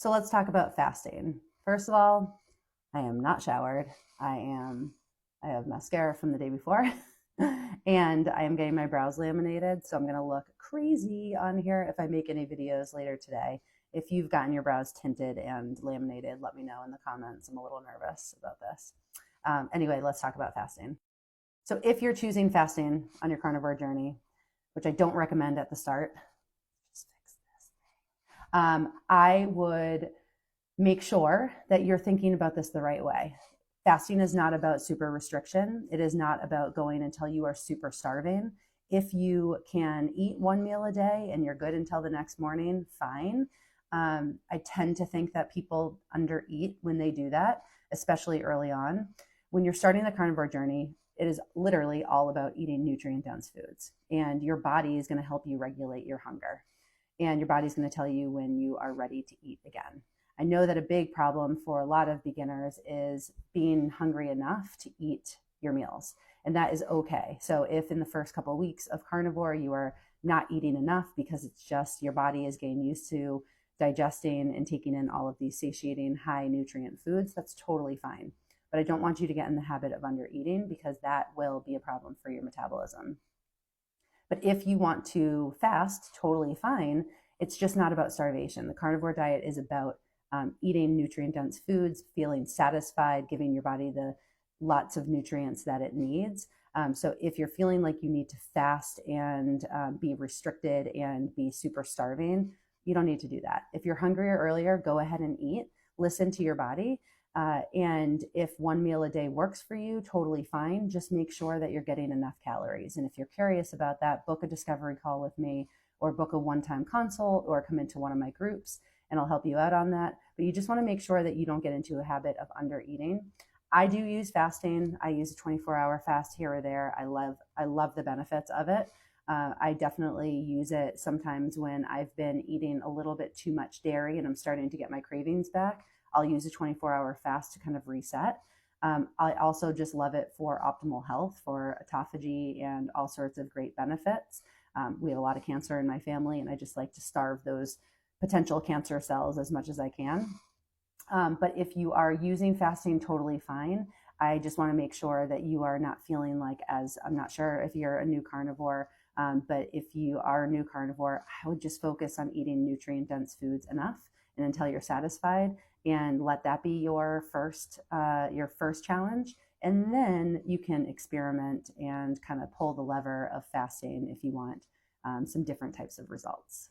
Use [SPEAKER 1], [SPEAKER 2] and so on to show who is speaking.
[SPEAKER 1] So let's talk about fasting. First of all, I am not showered. I have mascara from the day before and I am getting my brows laminated. So I'm going to look crazy on here if I make any videos later today. If you've gotten your brows tinted and laminated, let me know in the comments. I'm a little nervous about this. Anyway, let's talk about fasting. So if you're choosing fasting on your carnivore journey, which I don't recommend at the start, just fix this. I would make sure that you're thinking about this the right way. Fasting is not about super restriction. It is not about going until you are super starving. If you can eat one meal a day and you're good until the next morning, fine. I tend to think that people undereat when they do that, especially early on. When you're starting the carnivore journey, it is literally all about eating nutrient-dense foods, and your body is going to help you regulate your hunger, and your body's going to tell you when you are ready to eat again. I know that a big problem for a lot of beginners is being hungry enough to eat your meals, and that is okay. So if in the first couple of weeks of carnivore you are not eating enough because it's just your body is getting used to digesting and taking in all of these satiating high nutrient foods, that's totally fine. But I don't want you to get in the habit of under eating, because that will be a problem for your metabolism. But if you want to fast, totally fine. It's just not about starvation. The carnivore diet is about eating nutrient-dense foods, feeling satisfied, giving your body the lots of nutrients that it needs. So if you're feeling like you need to fast and be restricted and be super starving, you don't need to do that. If you're hungrier earlier, go ahead and eat. Listen to your body. And if one meal a day works for you, totally fine. Just make sure that you're getting enough calories. And if you're curious about that, book a discovery call with me, or book a one-time consult, or come into one of my groups and I'll help you out on that. But you just want to make sure that you don't get into a habit of under eating. I do use fasting. I use a 24-hour fast here or there. I love the benefits of it. I definitely use it sometimes when I've been eating a little bit too much dairy and I'm starting to get my cravings back. I'll use a 24-hour fast to kind of reset. I also just love it for optimal health, for autophagy and all sorts of great benefits. We have a lot of cancer in my family, and I just like to starve those potential cancer cells as much as I can. But if you are using fasting, totally fine. I just want to make sure that you are not feeling like, as I'm not sure if you're a new carnivore, but if you are a new carnivore, I would just focus on eating nutrient-dense foods enough and until you're satisfied, and let that be your first challenge. And then you can experiment and kind of pull the lever of fasting if you want some different types of results.